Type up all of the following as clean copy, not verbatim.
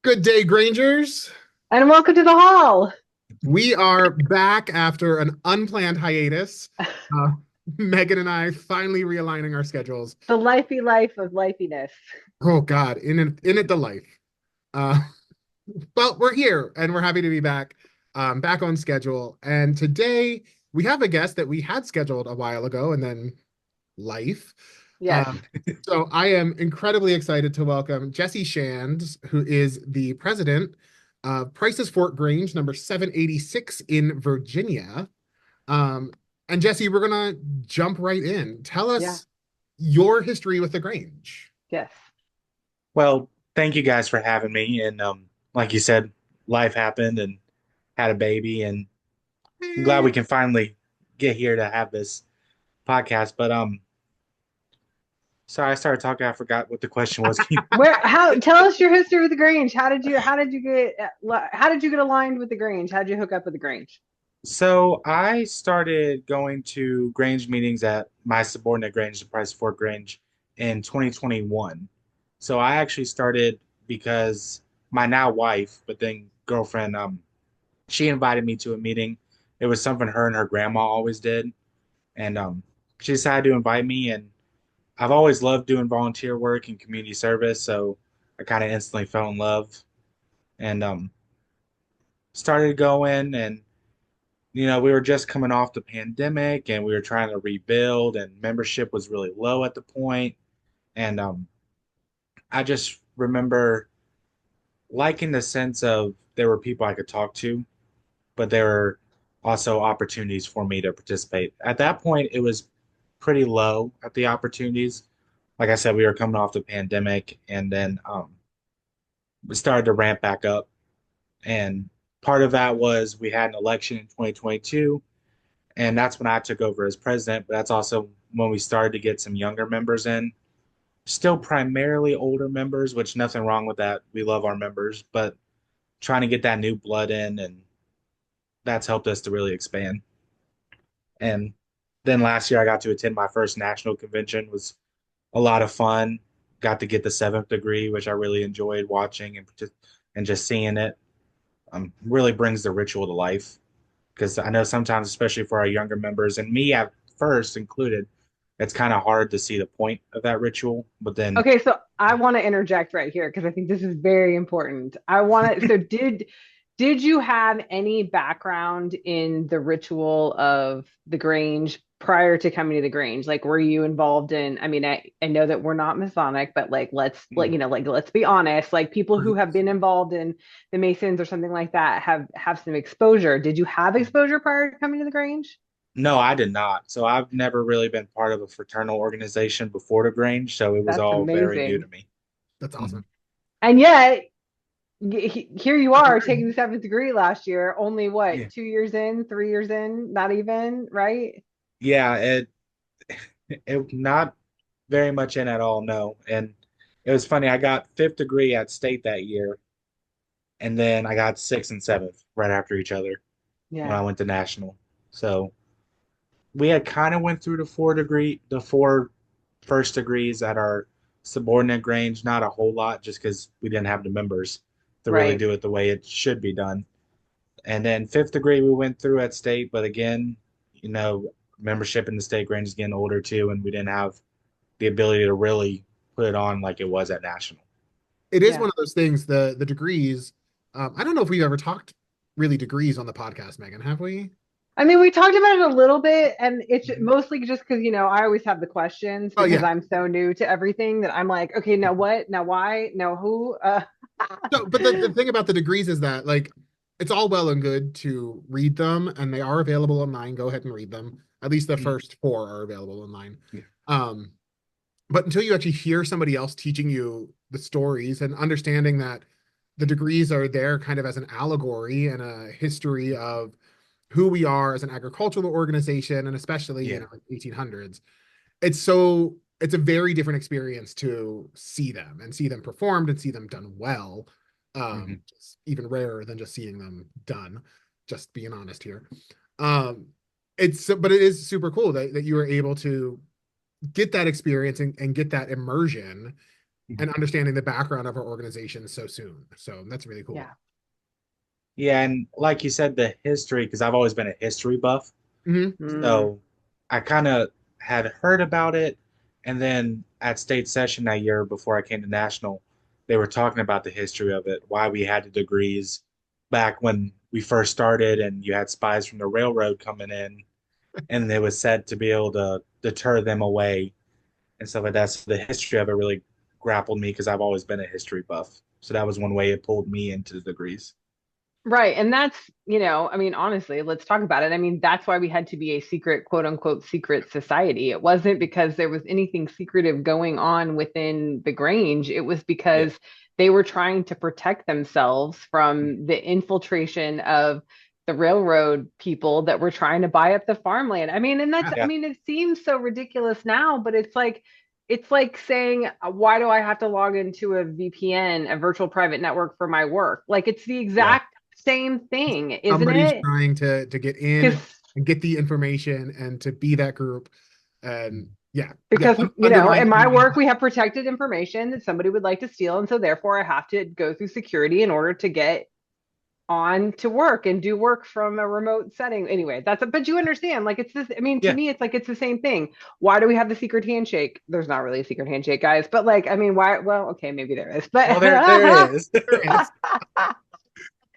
Good day, Grangers. And welcome to the hall. We are back after an unplanned hiatus. Uh, Megan and I finally realigning our schedules. The lifey life of lifeiness. Oh God, in it the life. Uh, but we're here and we're happy to be back, back on schedule. And today we have a guest that we had scheduled a while ago, and then life. Yes. Um, so I am incredibly excited to welcome Jesse Shands, who is the president of Prices Fork Grange, number 786 in Virginia. Um, and Jesse, we're gonna jump right in. Tell Yeah. us your history with the Grange. Yes. Well, thank you guys for having me. And like you said, life happened and had a baby, and I'm glad Eh, we can finally get here to have this podcast. But sorry, I started talking. I forgot what the question was. Where how tell us your history with the Grange. How did you get aligned with the Grange? How did you hook up with the Grange? So I started going to Grange meetings at my subordinate Grange, the Price Fork Grange, in 2021. So I actually started because my now wife, but then girlfriend, she invited me to a meeting. It was something her and her grandma always did, and she decided to invite me. And I've always loved doing volunteer work and community service, so I kind of instantly fell in love and started going. And we were just coming off the pandemic, and we were trying to rebuild, and membership was really low at the point. And I just remember liking the sense of there were people I could talk to, but there were also opportunities for me to participate. At that point, it was pretty low at the opportunities. Like I said, we were coming off the pandemic, and then we started to ramp back up. And part of that was we had an election in 2022, and that's when I took over as president. But that's also when we started to get some younger members in. Still primarily older members, which nothing wrong with that. We love our members, but trying to get that new blood in, and that's helped us to really expand. And then last year I got to attend my first national convention. It was a lot of fun. Got to get the seventh degree, which I really enjoyed watching and just seeing it. Really brings the ritual to life because I know sometimes, especially for our younger members and me at first included, it's kind of hard to see the point of that ritual. But then, Okay, so I want to interject right here because I think this is very important. I want to, so did you have any background in the ritual of the Grange prior to coming to the Grange? Like, were you involved in, I mean, I know that we're not Masonic, but like, let's be honest, like people who have been involved in the Masons or something like that have some exposure. Did you have exposure prior to coming to the Grange? no, I did not. So I've never really been part of a fraternal organization before the Grange, so it was That's all very new to amazing. me. That's Mhm. awesome. And yet, here you are taking the seventh degree last year, only Yeah, what, 2 years in, 3 years in, not even, right? yeah, it not very much in at all, no. And it was funny. I got fifth degree at state that year, and then I got sixth and seventh right after each other when Yeah. I went to national. So we had kind of went through the four first degrees at our subordinate Grange, not a whole lot, just because we didn't have the members to really Right. do it the way it should be done. And then fifth degree we went through at state, but again, you know, membership in the state Grange is getting older too, and we didn't have the ability to really put it on like it was at national. It is Yeah. one of those things, the degrees. I don't know if we've ever talked really degrees on the podcast, Megan, have we? I mean, we talked about it a little bit, and it's Mhm. mostly just because, I always have the questions Oh because yeah. I'm so new to everything that I'm like, okay, now what? Now why? Now who? So, but the thing about the degrees is that like it's all well and good to read them, and they are available online. Go ahead and read them. At least the Mm, first four are available online. yeah, Um, but until you actually hear somebody else teaching you the stories and understanding that the degrees are there kind of as an allegory and a history of who we are as an agricultural organization, and especially, yeah, 1800s, it's a very different experience to see them and see them performed and see them done well. hmm Just even rarer than just seeing them done, just being honest here. um but it is super cool that you were able to get that experience and get that immersion Mhm. and understanding the background of our organization so soon. So that's really cool. Yeah. Yeah, and like you said, the history, because I've always been a history buff. Hmm. Mm. So I kind of had heard about it. And then at state session that year before I came to national, they were talking about the history of it, why we had the degrees back when we first started, and you had spies from the railroad coming in, and it was said to be able to deter them away and stuff like that. So the history of it really grappled me because I've always been a history buff. So that was one way it pulled me into the degrees. Right. And that's, I mean, honestly, let's talk about it. I mean, that's why we had to be a secret, quote unquote, secret society. It wasn't because there was anything secretive going on within the Grange. It was Yeah. because they were trying to protect themselves from the infiltration of the railroad people that were trying to buy up the farmland. I mean, and that's, I Yeah. mean, it seems so ridiculous now, but it's like saying, why do I have to log into a VPN, a virtual private network for my work? Like it's the Yeah. exact same thing, isn't Somebody's it? trying to get in Because and get the information and to be that group. And yeah, yeah, because in my undermining. work we have protected information that somebody would like to steal, and so therefore I have to go through security in order to get on to work and do work from a remote setting. Anyway, but you understand, like it's this. I mean, to Yeah. me, it's like it's the same thing. Why do we have the secret handshake? There's not really a secret handshake, guys. But like, I mean, why? Well, okay, maybe there is, but Well, there is. There is.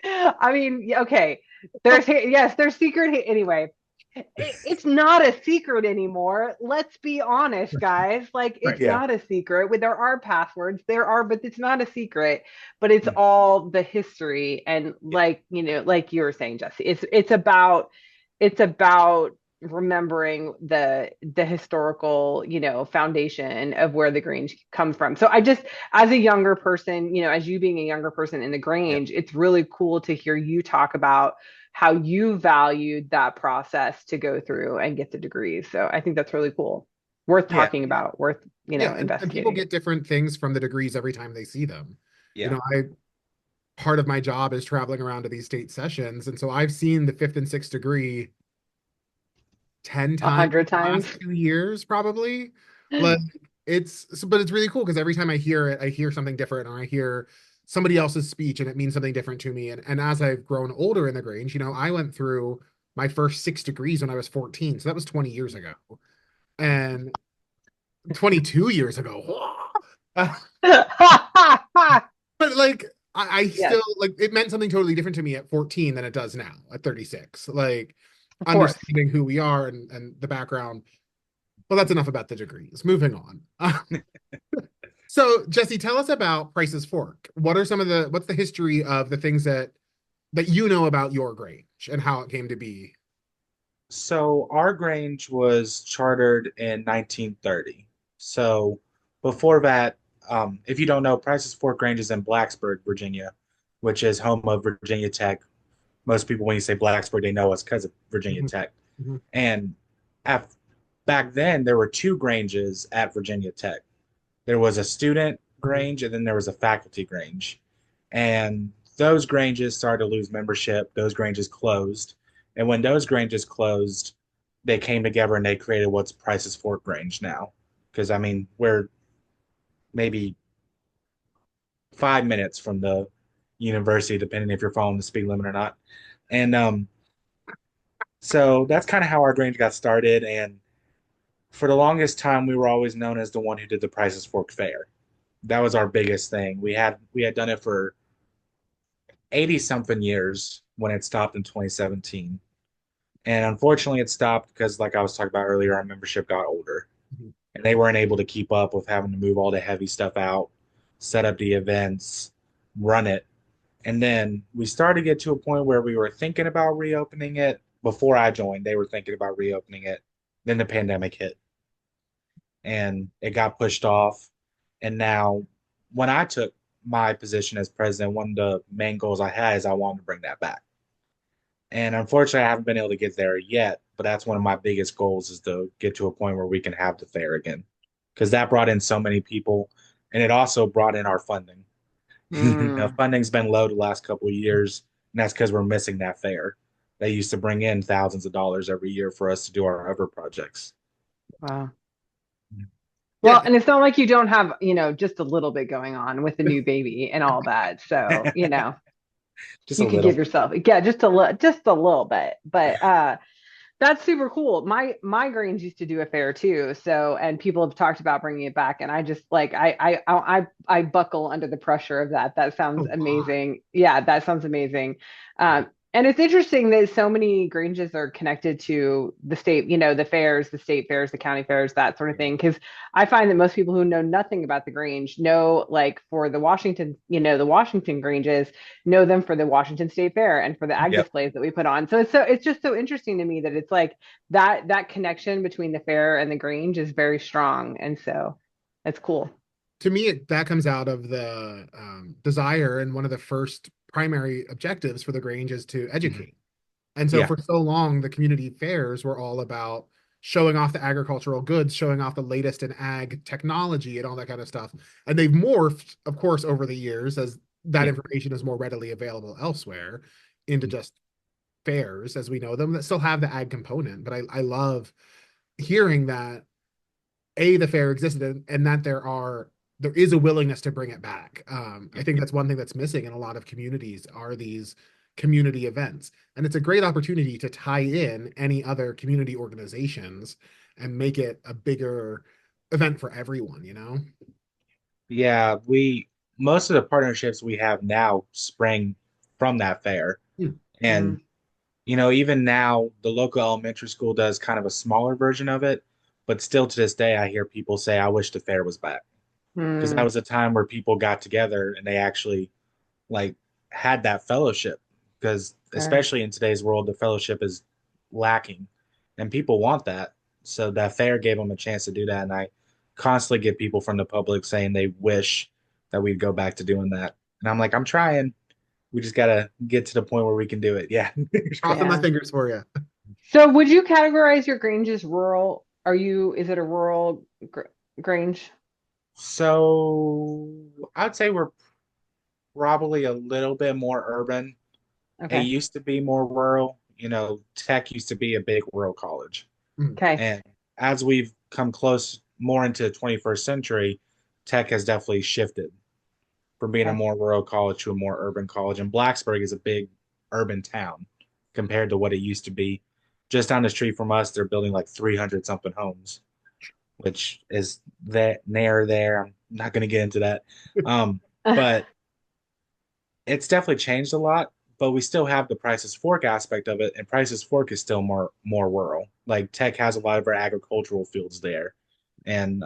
I mean, okay. Yes, there's secret. Anyway, it's not a secret anymore. Let's be honest, guys. Like, Right. it's Yeah. not a secret. There are passwords, but it's not a secret. But it's all the history, and Yeah. like you were saying, Jesse, it's about remembering the historical foundation of where the Grange come from. So I just, as a younger person, as you being a younger person in the Yeah. Grange, it's really cool to hear you talk about how you valued that process to go through and get the degrees. So I think that's really cool. Worth Yeah. talking about, worth, Yeah, and people investigating. get different things from the degrees every time they see them. You Yeah. know, I part of my job is traveling around to these state sessions, and so I've seen the fifth and sixth degree 10 A times hundred in the times. last 2 years, probably. Like but it's really cool because every time I hear it, I hear something different, or I hear somebody else's speech and it means something different to me. And as I've grown older in the Grange, I went through my first 6 degrees when I was 14. So that was 20 years ago. And 22 years ago. But like I Yes, still like it meant something totally different to me at 14 than it does now at 36. Like of course. understanding who we are and the background. Well, that's enough about the degrees. Moving on. So Jesse, tell us about Prices Fork. What's the history of the things that you know about your Grange and how it came to be? So our Grange was chartered in 1930. So before that, if you don't know, Prices Fork Grange is in Blacksburg, Virginia, which is home of Virginia Tech. Most people, when you say Blacksburg, they know us because of Virginia Mhm, Tech. mhm, And af back then, there were two Granges at Virginia Tech. There was a student mhm, Grange, and then there was a faculty Grange. And those Granges started to lose membership. Those Granges closed. And when those Granges closed, they came together and they created what's Price's Fork Grange now. Because, I mean, we're maybe 5 minutes from the university, depending if you're following the speed limit or not. And so that's kind of how our Grange got started. And for the longest time, we were always known as the one who did the Prices Fork Fair. That was our biggest thing. We had done it for 80 something years when it stopped in 2017. And unfortunately, it stopped because, like I was talking about earlier, our membership got older mhm. and they weren't able to keep up with having to move all the heavy stuff out, set up the events, run it. And then we started to get to a point where we were thinking about reopening it. Before I joined, they were thinking about reopening it. Then the pandemic hit and it got pushed off. And now, when I took my position as president, one of the main goals I had is I wanted to bring that back. And unfortunately, I haven't been able to get there yet, but that's one of my biggest goals is to get to a point where we can have the fair again. Because that brought in so many people and it also brought in our funding. Mm, Funding's been low the last couple of years, and that's because we're missing that fair. They used to bring in thousands of dollars every year for us to do our other projects. wow. Well, Yeah, and it's not like you don't have, just a little bit going on with the new baby and all that. So, Just a you could give little. yourself, yeah, just a little bit. But that's super cool. My Grange used to do a fair too. So, and people have talked about bringing it back, and I just like I buckle under the pressure of that. That a sounds lot. amazing. Yeah, that sounds amazing. And it's interesting that so many Granges are connected to the state, the fairs, the state fairs, the county fairs, that sort of thing. Because I find that most people who know nothing about the Grange know, like for the Washington, the Washington Granges know them for the Washington State Fair and for the ag Yep. displays that we put on. So it's just so interesting to me that it's like that connection between the fair and the Grange is very strong. And so it's cool. To me, that comes out of the desire, and one of the first primary objectives for the Grange is to Mhm. educate. And so Yeah. for so long, the community fairs were all about showing off the agricultural goods, showing off the latest in ag technology and all that kind of stuff. And they've morphed, of course, over the years as that Yeah. information is more readily available elsewhere into Mhm. just fairs as we know them that still have the ag component. But I love hearing that the fair existed, and that there is a willingness to bring it back. I Yeah. think that's one thing that's missing in a lot of communities are these community events, and it's a great opportunity to tie in any other community organizations and make it a bigger event for everyone, you know? Yeah, we most of the partnerships we have now spring from that fair. Hmm. And Mm, even now the local elementary school does kind of a smaller version of it, but still to this day I hear people say I wish the fair was back. Because that mm, was a time where people got together and they actually like had that fellowship. Because sure. especially in today's world, the fellowship is lacking, and people want that. So that fair gave them a chance to do that, and I constantly get people from the public saying they wish that we'd go back to doing that. And I'm like, I'm trying. We just gotta get to the point where we can do it. Yeah. Crossing my Yeah. fingers for you. So would you categorize your Grange as rural? Is it a rural Grange? So I'd say we're probably a little bit more urban. It Okay. used to be more rural. Tech used to be a big rural college. Hmm. Okay. And as we've come close more into the 21st century, tech has definitely shifted from being a Okay. more rural college to a more urban college. And Blacksburg is a big urban town compared to what it used to be. Just down the street from us, they're building like 300 something homes, which is that near there. I'm not going to get into that. Um, but it's definitely changed a lot, but we still have the Prices Fork aspect of it, and Prices Fork is still more rural. Like Tech has a lot of our agricultural fields there, and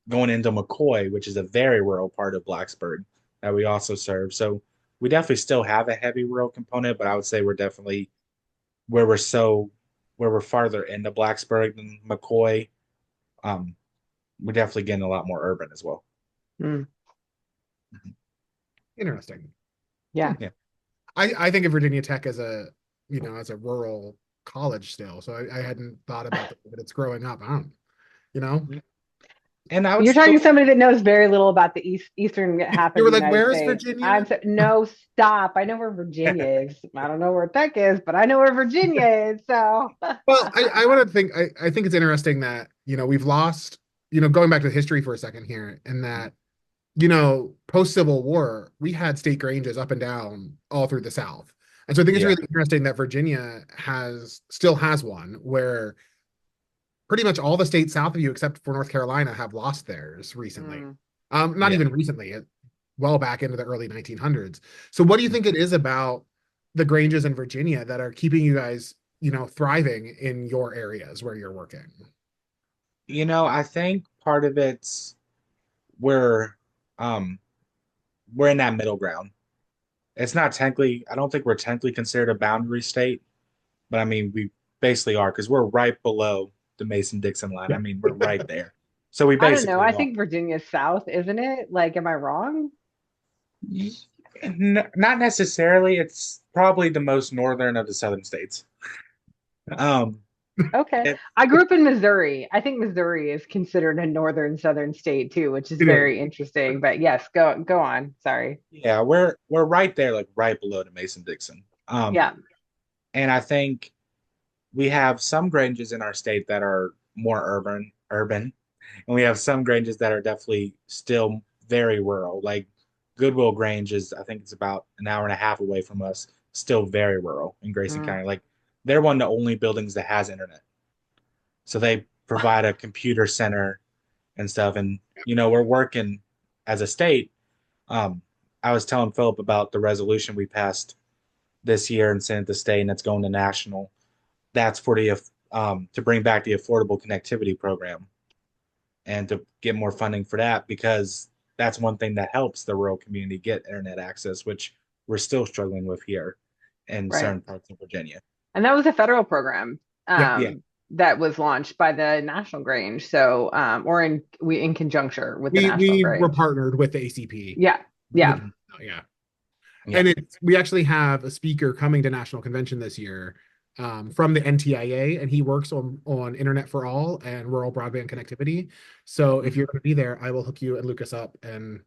going into McCoy, which is a very rural part of Blacksburg that we also serve. So we definitely still have a heavy rural component, but I would say we're definitely where we're so where we're farther into Blacksburg than McCoy. Um, we're definitely getting a lot more urban as well. Mm, Interesting. Hmm. yeah. Yeah. I think of Virginia Tech as as a rural college still. So I hadn't thought about that, but it's growing up. I don't, you know? And I would You're talking still to somebody that knows very little about the eastern half You of were the like, United where is States. Virginia? No, stop. I know where Virginia is. I don't know where Tech is, but I know where Virginia is. So, Well, I want to think I think it's interesting that, we've lost, going back to history for a second here, and that, post Civil War, we had state granges up and down all through the South. And so I think it's yeah, really interesting that Virginia still has one where pretty much all the states south of you, except for North Carolina, have lost theirs recently. mm. Not yeah. even recently, well back into the early 1900s. So what do you think it is about the Granges in Virginia that are keeping you guys, thriving in your areas where you're working? I think part of it's we're um we're in that middle ground. It's not technically, I don't think we're technically considered a boundary state, but I mean we basically are because we're right below the Mason-Dixon line. I mean, we're right there. So we I don't know. basically I are. think Virginia's south, isn't it? Like, am I wrong? Not necessarily. It's probably the most northern of the southern states. Um, Okay. it, I grew up in Missouri. I think Missouri is considered a northern southern state too, which is It is. very interesting. But yes, go on. Sorry. yeah, we're right there, like right below the Mason-Dixon. Yeah. And I think we have some granges in our state that are more urban, And we have some Granges that are definitely still very rural. Like Goodwill Grange is, I think it's about an hour and a half away from us, still very rural in Grayson Mm. County. Like they're one of the only buildings that has internet. So they provide a computer center and stuff. And, we're working as a state. Um, I was telling Philip about the resolution we passed this year and sent it to state, and it's going to national. That's for the to bring back the affordable connectivity program and to get more funding for that because that's one thing that helps the rural community get internet access, which we're still struggling with here in Right. certain parts of Virginia. And that was a federal program Yep. Yeah. that was launched by the National Grange. So, or in conjunction with the National We were Grange. partnered with the ACP. Yeah. Yeah. Mhm. Yeah. Yeah. And we actually have a speaker coming to National Convention this year from the NTIA, and he works on Internet for All and rural broadband connectivity. So if you're Mhm. going to be there, I will hook you and Lucas up. And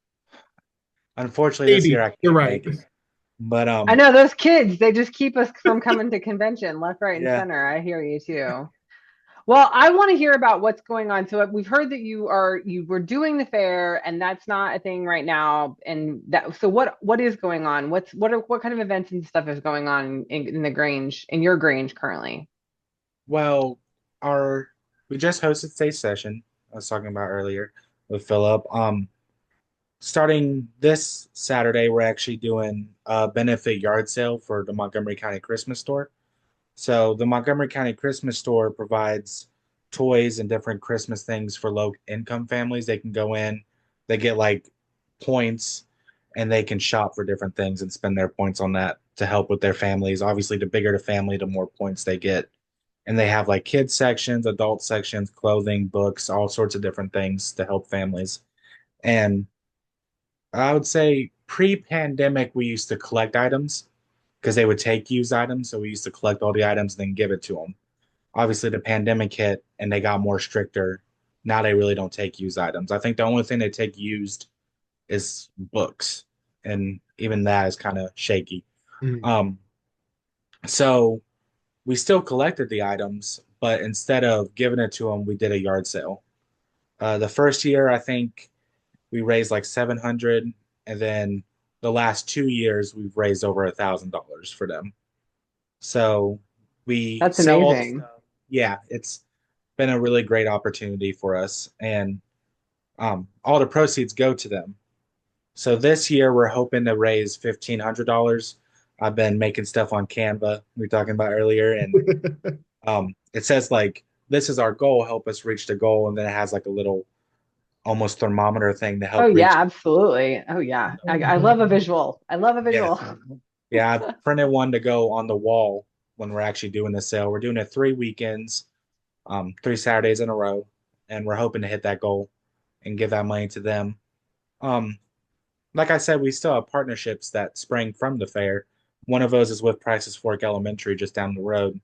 Unfortunately, this year maybe I you're can't right. make it. But I know those kids, they just keep us from coming to convention left, right, and yeah. center. I hear you too. Well, I want to hear about what's going on. So we've heard that you were doing the fair and that's not a thing right now. And that so what is going on? What kind of events and stuff is going on in the Grange, in your Grange currently? Well, our we just hosted state session. I was talking about earlier with Philip. Starting this Saturday, we're actually doing a benefit yard sale for the Montgomery County Christmas store. So the Montgomery County Christmas store provides toys and different Christmas things for low income families. They can go in, they get like points, and they can shop for different things and spend their points on that to help with their families. Obviously, the bigger the family, the more points they get. And they have like kids sections, adult sections, clothing, books, all sorts of different things to help families. And I would say pre-pandemic, we used to collect items because they would take used items. So we used to collect all the items and then give it to them. Obviously, the pandemic hit and they got more stricter. Now they really don't take used items. I think the only thing they take used is books, and even that is kind of shaky. Mhm. Um, so we still collected the items, but instead of giving it to them, we did a yard sale. The first year, I think we raised like 700, and then the last 2 years we've raised over $1,000 for them. So we That's sell all the amazing. stuff. Yeah, it's been a really great opportunity for us, and all the proceeds go to them. So this year we're hoping to raise $1,500. I've been making stuff on Canva we were talking about earlier, and it says like this is our goal, help us reach the goal, and then it has like a little almost thermometer thing to Oh help yeah, reach. absolutely. Oh yeah. I love a visual. I love a Yes. visual. Yeah, I printed one to go on the wall when we're actually doing the sale. We're doing it 3 weekends, 3 Saturdays in a row, and we're hoping to hit that goal and give that money to them. Um, like I said, we still have partnerships that spring from the fair. One of those is with Prices Fork Elementary just down the road.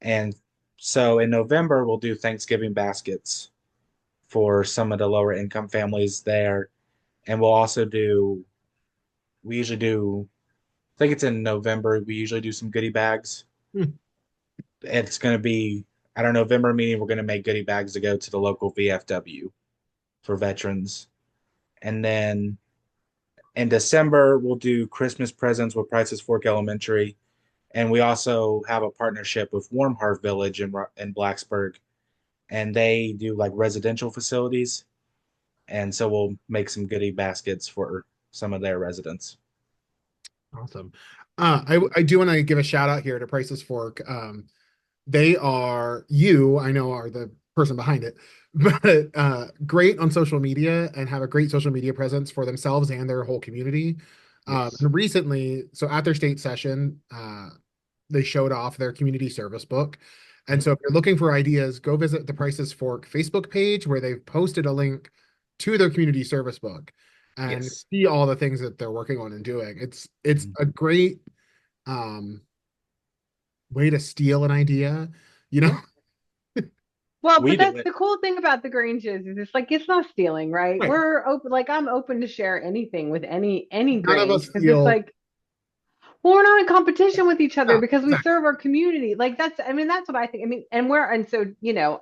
And so in November, we'll do Thanksgiving baskets for some of the lower income families there. And we'll also we usually do, I think it's in November, we usually do some goodie bags. It's going to be, at our November meeting, we're going to make goodie bags to go to the local VFW for veterans. And then in December, we'll do Christmas presents with Prices Fork Elementary. And we also have a partnership with Warm Heart Village in Blacksburg. And they do like residential facilities. And so we'll make some goodie baskets for some of their residents. Awesome. I do want to give a shout out here to Prices Fork. They are I know are the person behind it, but great on social media and have a great social media presence for themselves and their whole community. Yes. And recently, so at their state session, they showed off their community service book. And Mhm. so if you're looking for ideas, go visit the Prices Fork Facebook page where they've posted a link to their community service book and Yes. see all the things that they're working on and doing. It's Mhm. a great um way to steal an idea, you know? Yeah. Well, We but do that's it. the cool thing about the Granges is it's like it's not stealing, right? Right. We're open, like I'm open to share anything with any None of Grange us because it's steal. like Well, we're not in competition with each other No, because we exactly. serve our community. Like that's, I mean, that's what I think. I mean, and so,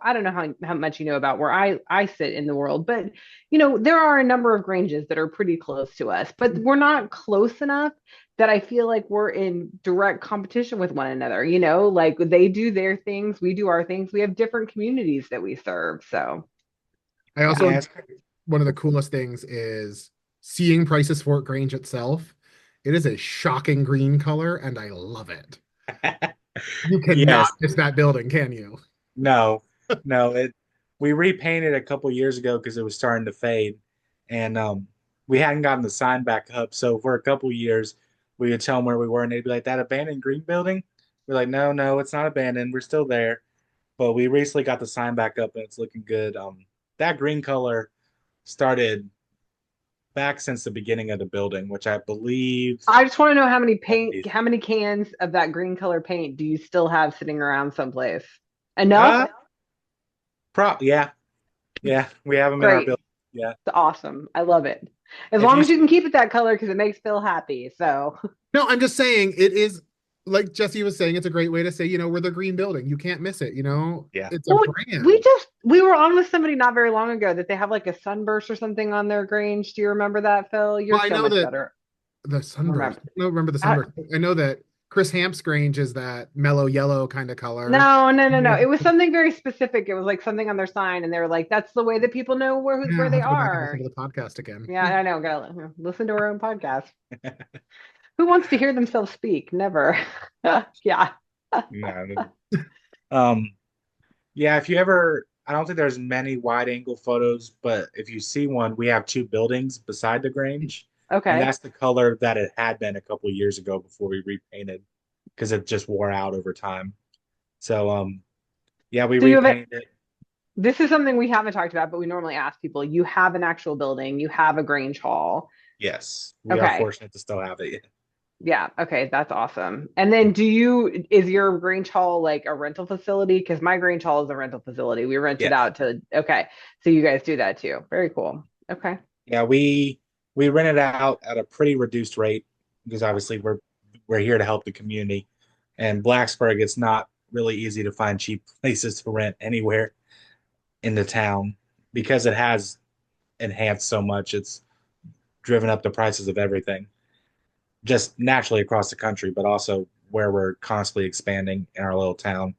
I don't know how much you know about where I sit in the world, but there are a number of Granges that are pretty close to us, but we're not close enough that I feel like we're in direct competition with one another. Like they do their things, we do our things. We have different communities that we serve. So I also yeah. Yes. one of the coolest things is seeing Prices Fort Grange itself. It is a shocking green color, and I love it. You cannot Yes. miss that building, can you? No, no. We repainted a couple years ago because it was starting to fade, and we hadn't gotten the sign back up. So for a couple years, we would tell them where we were, and they'd be like, "That abandoned green building." We're like, "No, no, it's not abandoned. We're still there." But we recently got the sign back up, and it's looking good. That green color started back since the beginning of the building, which I believe I just want to know '70s. how many cans of that green color paint do you still have sitting around someplace? Enough? Uh, yeah, yeah. We have them in our Great. building. Yeah. It's awesome. I love it. As If long you as you see, can keep it that color because it makes Phil happy. So No, I'm just saying it is like Jesse was saying, it's a great way to say, we're the green building. You can't miss it, yeah. it's a well, brand. we were on with somebody not very long ago that they have like a sunburst or something on their Grange. Do you remember that, Phil? You're Well, I so know much that better. the sunburst. Remember. I don't remember the I, sunburst. I know that Chris Hamp's Grange is that mellow yellow kind of color. no, no, no, no. Yeah, It was something very specific. It was like something on their sign, and they were like, "That's the way that people know where I'll they have to go back and listen are." to the podcast again. Yeah, I know. Gotta listen to our own podcast. Who wants to hear themselves speak? Never. Yeah. No. Um, yeah, if you ever, I don't think there's many wide angle photos, but if you see one, we have two buildings beside the Grange, and Okay. that's the color that it had been a couple years ago before we repainted because it just wore out over time. So, yeah, we So you have it. repainted it. This is something we haven't talked about, but we normally ask people. You have an actual building. You have a Grange Hall. Yes, we are Okay. fortunate to still have it. Yeah. Okay. That's awesome. And then is your Grange Hall like a rental facility? Because my Grange Hall is a rental facility. We rent it Yes. out to, okay. So you guys do that too. Very cool. Okay. Yeah, we rent it out at a pretty reduced rate because obviously we're here to help the community. And Blacksburg, it's not really easy to find cheap places to rent anywhere in the town because it has enhanced so much. It's driven up the prices of everything, just naturally across the country, but also where we're constantly expanding in our little town.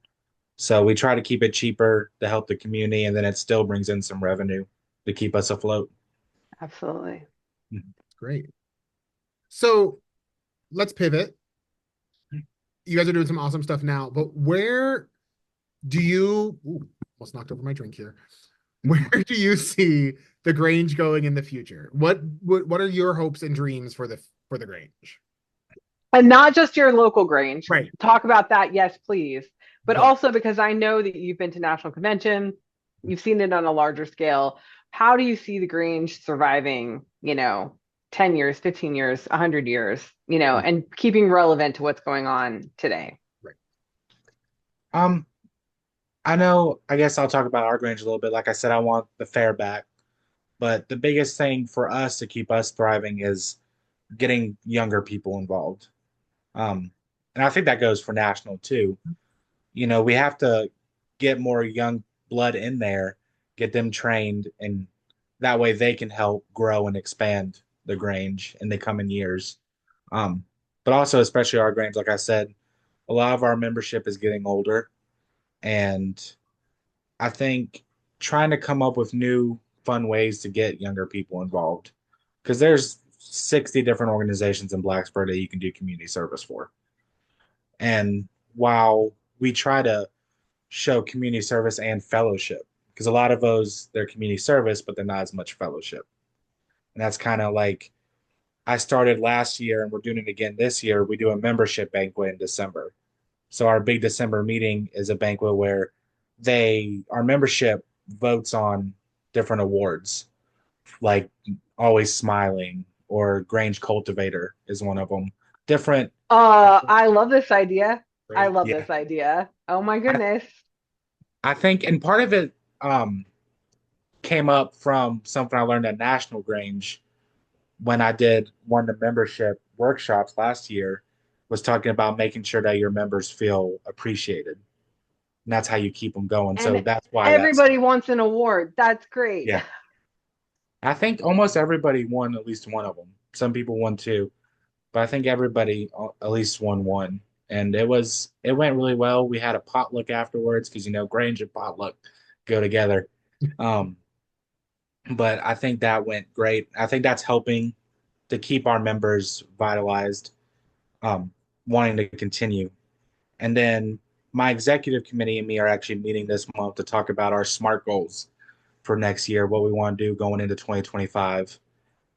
So we try to keep it cheaper to help the community, and then it still brings in some revenue to keep us afloat. Absolutely. Great. So let's pivot. You guys are doing some awesome stuff now, but where do you almost knocked over my drink here. Where do you see the Grange going in the future? What are your hopes and dreams for the Grange? And not just your local Grange. Right. Talk about that, yes, please. But Both. also because I know that you've been to National Convention, you've seen it on a larger scale. How do you see the Grange surviving, 10 years, 15 years, 100 years, and keeping relevant to what's going on today? Right. Um, I know, I guess I'll talk about our Grange a little bit. Like I said, I want the fair back, but the biggest thing for us to keep us thriving is getting younger people involved. Um, and I think that goes for national too. We have to get more young blood in there, get them trained, and that way they can help grow and expand the Grange in the coming years. Um, but also, especially our Grange, like I said, a lot of our membership is getting older, and I think trying to come up with new fun ways to get younger people involved because there's 60 different organizations in Blacksburg that you can do community service for. And while we try to show community service and fellowship, because a lot of those they're community service, but they're not as much fellowship. And that's kind of like I started last year and we're doing it again this year. We do a membership banquet in December. So our big December meeting is a banquet where our membership votes on different awards, like Always Smiling or Grange Cultivator is one of them. Different, I love this idea. I great. love Yeah. this idea. Oh my I, goodness. I think, and part of it came up from something I learned at National Grange when I did one of the membership workshops last year. was talking about making sure that your members feel appreciated. And that's how you keep them going. So And that's why that's, everybody wants an award. That's great. yeah. I think almost everybody won at least one of them. Some people won two, but I think everybody at least won one. And it went really well. We had a potluck afterwards because Grange and potluck go together. Um, but I think that went great. I think that's helping to keep our members vitalized, um, wanting to continue. And then my executive committee and me are actually meeting this month to talk about our SMART goals for next year, what we want to do going into 2025.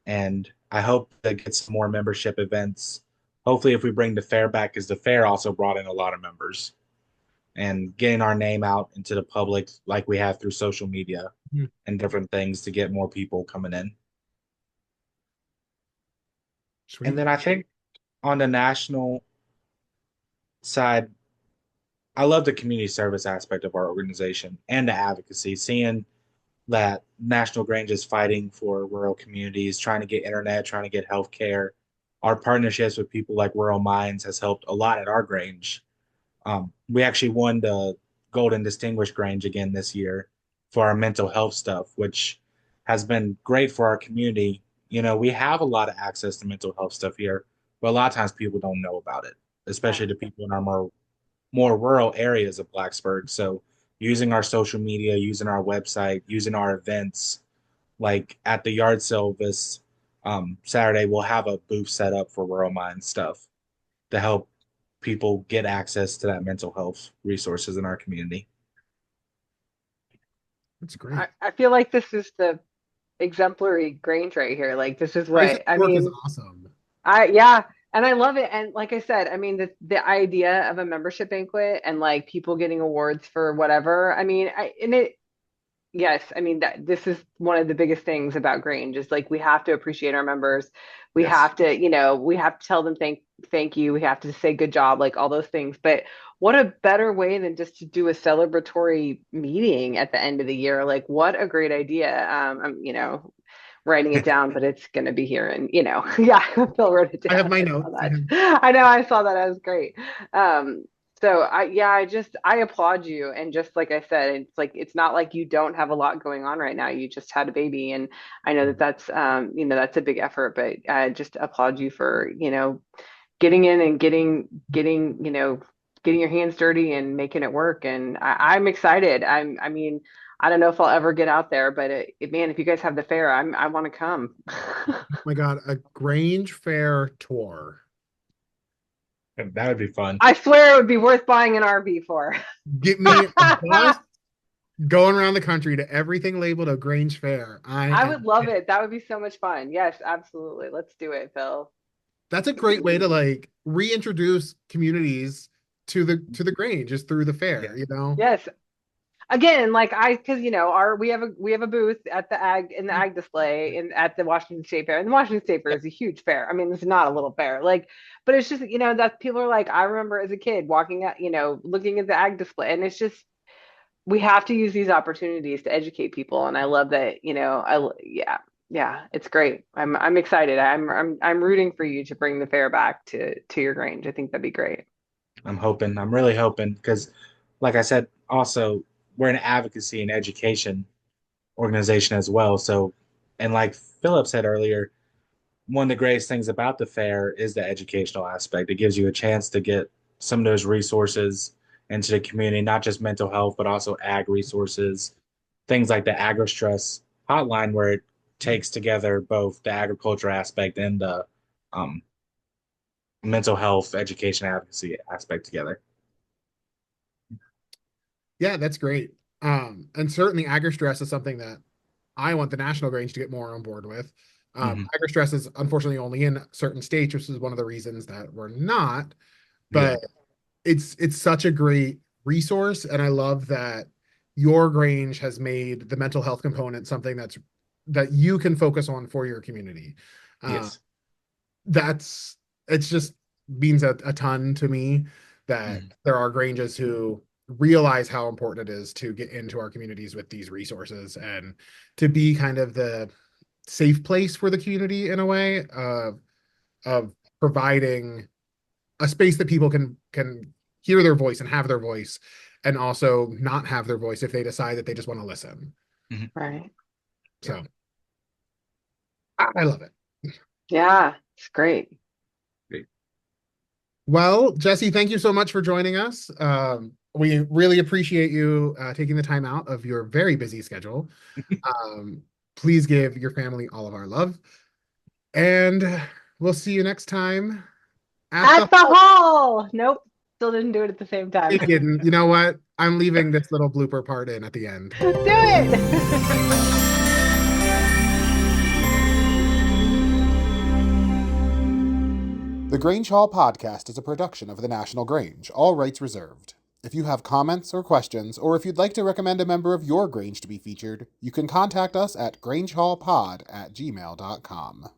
And I hope that gets some more membership events. Hopefully, if we bring the fair back, because the fair also brought in a lot of members, and getting our name out into the public like we have through social media Hmm. and different things to get more people coming in. And Sweet. then I think on the national side, I love the community service aspect of our organization and the advocacy, seeing that National Grange is fighting for rural communities, trying to get internet, trying to get healthcare. Our partnerships with people like Rural Minds has helped a lot at our Grange. We actually won the Golden Distinguished Grange again this year for our mental health stuff, which has been great for our community. We have a lot of access to mental health stuff here, but a lot of times people don't know about it, especially the people in our more rural areas of Blacksburg. So using our social media, using our website, using our events, like at the yard sale this Saturday, we'll have a booth set up for Rural Mind stuff to help people get access to that mental health resources in our community. That's great. I feel like this is the exemplary Grange right here. Like this is Prices what I Fork is mean. awesome. Yeah, and I love it. And like I said, I mean the idea of a membership banquet and like people getting awards for whatever. I mean, yes, I mean that this is one of the biggest things about Grange is like we have to appreciate our members. We Yes. have to, we have to tell them thank you. We have to say good job, like all those things. But what a better way than just to do a celebratory meeting at the end of the year. Like what a great idea. I'm writing it down, but it's going to be here and yeah, Phil wrote it I have down. my I saw notes. I have, that. I know I saw that. That was great. Um, so I applaud you. And just like I said, it's like, it's not like you don't have a lot going on right now. You just had a baby. And I know that that's a big effort, but I just applaud you for, getting in and getting your hands dirty and making it work. And I'm excited. I mean, I don't know if I'll ever get out there, but man, if you guys have the fair, I want to come. oh my God, a Grange Fair tour. That would be fun. I swear it would be worth buying an RV for. Get me a bus going around the country to everything labeled a Grange Fair. I I am would love it. That would be so much fun. Yes, absolutely. Let's do it, Phil. That's a great way to like reintroduce communities to the Grange is through the Yeah. fair. Yes. Again, like because our we have a booth at the ag in the ag display in at the Washington State Fair. And the Washington State Fair Yeah. is a huge fair. I mean, it's not a little fair. Like, but it's just, that people are like, I remember as a kid walking at, looking at the ag display. And it's just we have to use these opportunities to educate people. And I love that, yeah, yeah, it's great. I'm excited. I'm rooting for you to bring the fair back to your Grange. I think that'd be great. I'm hoping. I'm really hoping because, like I said, also we're an advocacy and education organization as well. So, and like Philip said earlier, one of the greatest things about the fair is the educational aspect. It gives you a chance to get some of those resources into the community, not just mental health, but also ag resources, things like the agri-stress hotline, where it takes together both the agriculture aspect and the um, mental health education advocacy aspect together. Yeah, that's great. And certainly agri-stress is something that I want the National Grange to get more on board with. Hmm. Agri-stress is unfortunately only in certain states, which is one of the reasons that we're not, Yeah. but it's such a great resource, and I love that your Grange has made the mental health component something that you can focus on for your community. Uh, Yes. that's it's just means a ton to me that Hmm. there are Granges who realize how important it is to get into our communities with these resources and to be kind of the safe place for the community in a way of providing a space that people can hear their voice and have their voice, and also not have their voice if they decide that they just want to listen. Mhm. Right. So I love it. Yeah, it's great. Great. Well, Jesse, thank you so much for joining us. We really appreciate you taking the time out of your very busy schedule. Please give your family all of our love. And we'll see you next time at At the hall. Nope. Still didn't do it at the same time. Meagan. You know what? I'm leaving this little blooper part in at the end. Do it. The Grange Hall Podcast is a production of the National Grange, all rights reserved. If you have comments or questions, or if you'd like to recommend a member of your Grange to be featured, you can contact us at grangehallpod@gmail.com.